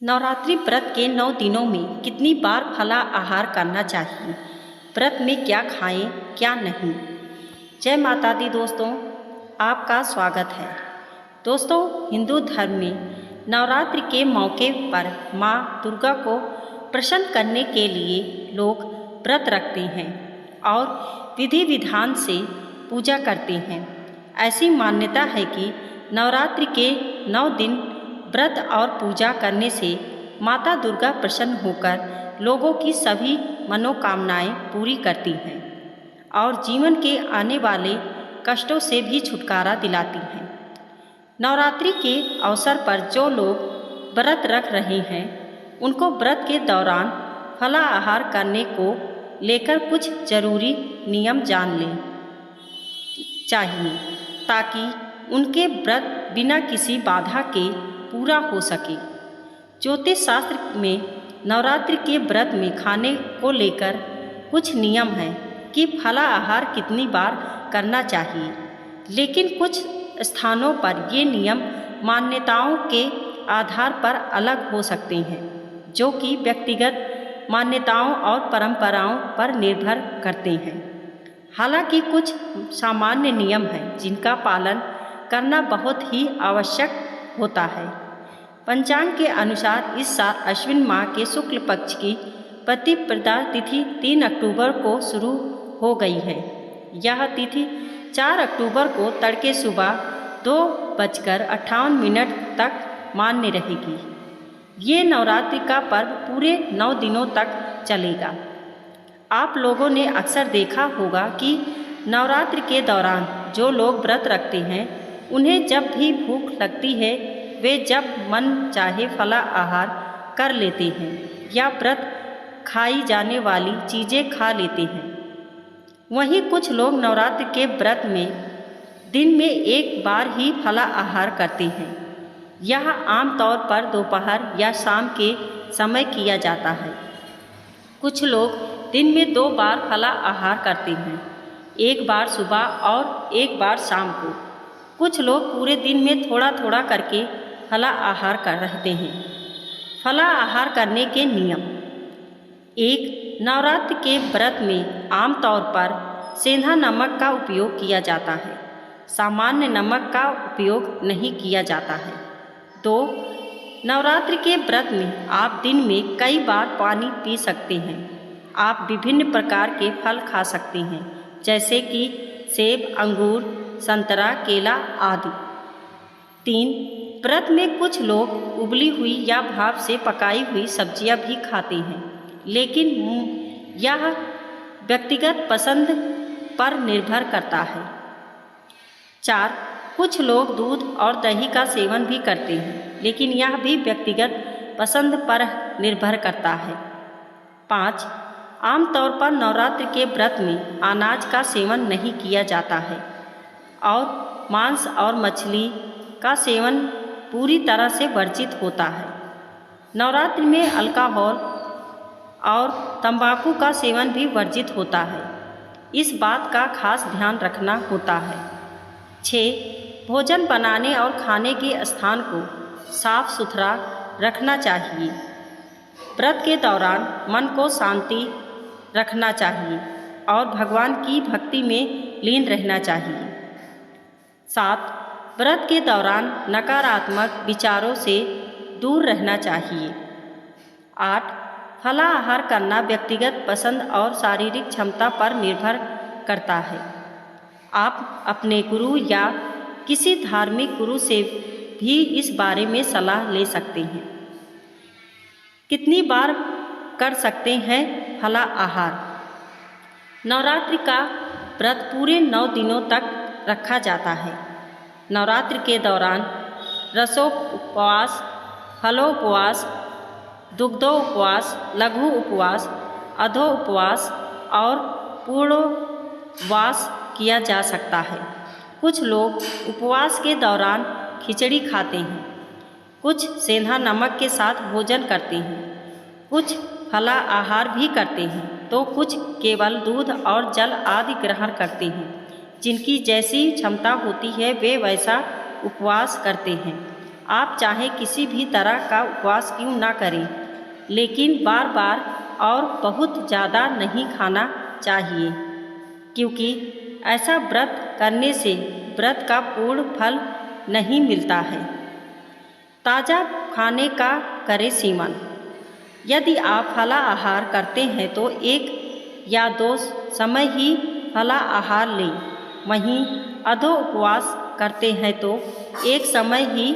नवरात्रि व्रत के 9 दिनों में कितनी बार फला आहार करना चाहिए? व्रत में क्या खाएं, क्या नहीं? जय माता दी दोस्तों, आपका स्वागत है। दोस्तों, हिंदू धर्म में नवरात्रि के मौके पर माँ दुर्गा को प्रसन्न करने के लिए लोग व्रत रखते हैं और विधि विधान से पूजा करते हैं। ऐसी मान्यता है कि नवरात्रि के 9 दिन व्रत और पूजा करने से माता दुर्गा प्रसन्न होकर लोगों की सभी मनोकामनाएं पूरी करती हैं और जीवन के आने वाले कष्टों से भी छुटकारा दिलाती हैं। नवरात्रि के अवसर पर जो लोग व्रत रख रहे हैं उनको व्रत के दौरान फला आहार करने को लेकर कुछ जरूरी नियम जान लें चाहिए ताकि उनके व्रत बिना किसी बाधा के पूरा हो सके। ज्योतिष शास्त्र में नवरात्रि के व्रत में खाने को लेकर कुछ नियम हैं कि फला आहार कितनी बार करना चाहिए, लेकिन कुछ स्थानों पर ये नियम मान्यताओं के आधार पर अलग हो सकते हैं, जो कि व्यक्तिगत मान्यताओं और परंपराओं पर निर्भर करते हैं। हालांकि कुछ सामान्य नियम हैं जिनका पालन करना बहुत ही आवश्यक होता है। पंचांग के अनुसार इस साल अश्विन माह के शुक्ल पक्ष की प्रतिपदा तिथि 3 अक्टूबर को शुरू हो गई है। यह तिथि 4 अक्टूबर को तड़के सुबह 2:58 तक मान्य रहेगी। ये नवरात्रि का पर्व पूरे 9 दिनों तक चलेगा। आप लोगों ने अक्सर देखा होगा कि नवरात्रि के दौरान जो लोग व्रत रखते हैं उन्हें जब भी भूख लगती है वे जब मन चाहे फला आहार कर लेते हैं या व्रत खाई जाने वाली चीज़ें खा लेते हैं। वहीं कुछ लोग नवरात्रि के व्रत में दिन में एक बार ही फला आहार करते हैं। यह आमतौर पर दोपहर या शाम के समय किया जाता है। कुछ लोग दिन में 2 बार फला आहार करते हैं, एक बार सुबह और एक बार शाम को। कुछ लोग पूरे दिन में थोड़ा थोड़ा करके फला आहार कर रहते हैं। फला आहार करने के नियम: 1. नवरात्रि के व्रत में आमतौर पर सेंधा नमक का उपयोग किया जाता है, सामान्य नमक का उपयोग नहीं किया जाता है। 2. नवरात्रि के व्रत में आप दिन में कई बार पानी पी सकते हैं। आप विभिन्न प्रकार के फल खा सकते हैं, जैसे कि सेब, अंगूर, संतरा, केला आदि। 3. व्रत में कुछ लोग उबली हुई या भाप से पकाई हुई सब्जियां भी खाते हैं, लेकिन यह व्यक्तिगत पसंद पर निर्भर करता है। 4. कुछ लोग दूध और दही का सेवन भी करते हैं, लेकिन यह भी व्यक्तिगत पसंद पर निर्भर करता है। 5. आमतौर पर नवरात्रि के व्रत में अनाज का सेवन नहीं किया जाता है और मांस और मछली का सेवन पूरी तरह से वर्जित होता है। नवरात्रि में अल्कोहल और तंबाकू का सेवन भी वर्जित होता है। इस बात का खास ध्यान रखना होता है। 6. भोजन बनाने और खाने के स्थान को साफ सुथरा रखना चाहिए। व्रत के दौरान मन को शांति रखना चाहिए और भगवान की भक्ति में लीन रहना चाहिए। 7. व्रत के दौरान नकारात्मक विचारों से दूर रहना चाहिए। 8. फला आहार करना व्यक्तिगत पसंद और शारीरिक क्षमता पर निर्भर करता है। आप अपने गुरु या किसी धार्मिक गुरु से भी इस बारे में सलाह ले सकते हैं। कितनी बार कर सकते हैं फला आहार? नवरात्रि का व्रत पूरे 9 दिनों तक रखा जाता है। नवरात्रि के दौरान रसोपवास, फलोपवास, दुग्धोपवास, लघु उपवास, अधो उपवास और पूर्णोपवास किया जा सकता है। कुछ लोग उपवास के दौरान खिचड़ी खाते हैं, कुछ सेंधा नमक के साथ भोजन करते हैं, कुछ फला आहार भी करते हैं, तो कुछ केवल दूध और जल आदि ग्रहण करते हैं। जिनकी जैसी क्षमता होती है वे वैसा उपवास करते हैं। आप चाहे किसी भी तरह का उपवास क्यों ना करें, लेकिन बार बार और बहुत ज़्यादा नहीं खाना चाहिए, क्योंकि ऐसा व्रत करने से व्रत का पूर्ण फल नहीं मिलता है। ताज़ा खाने का करें सेवन। यदि आप फलाहार करते हैं तो 1 या 2 समय ही फलाहार लें। वहीं अधो उपवास करते हैं तो 1 समय ही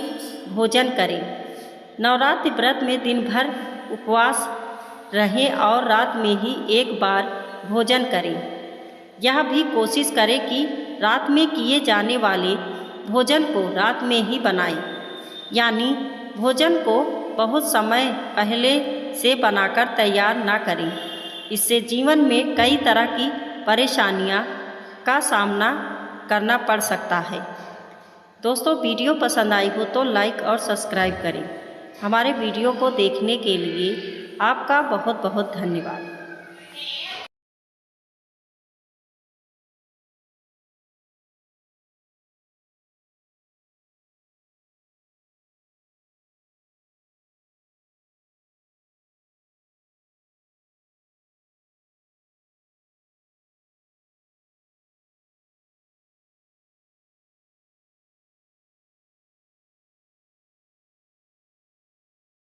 भोजन करें। नवरात्रि व्रत में दिन भर उपवास रहें और रात में ही एक बार भोजन करें। यह भी कोशिश करें कि रात में किए जाने वाले भोजन को रात में ही बनाएं, यानी भोजन को बहुत समय पहले से बनाकर तैयार ना करें। इससे जीवन में कई तरह की परेशानियां का सामना करना पड़ सकता है। दोस्तों, वीडियो पसंद आई हो तो लाइक और सब्सक्राइब करें। हमारे वीडियो को देखने के लिए आपका बहुत बहुत धन्यवाद।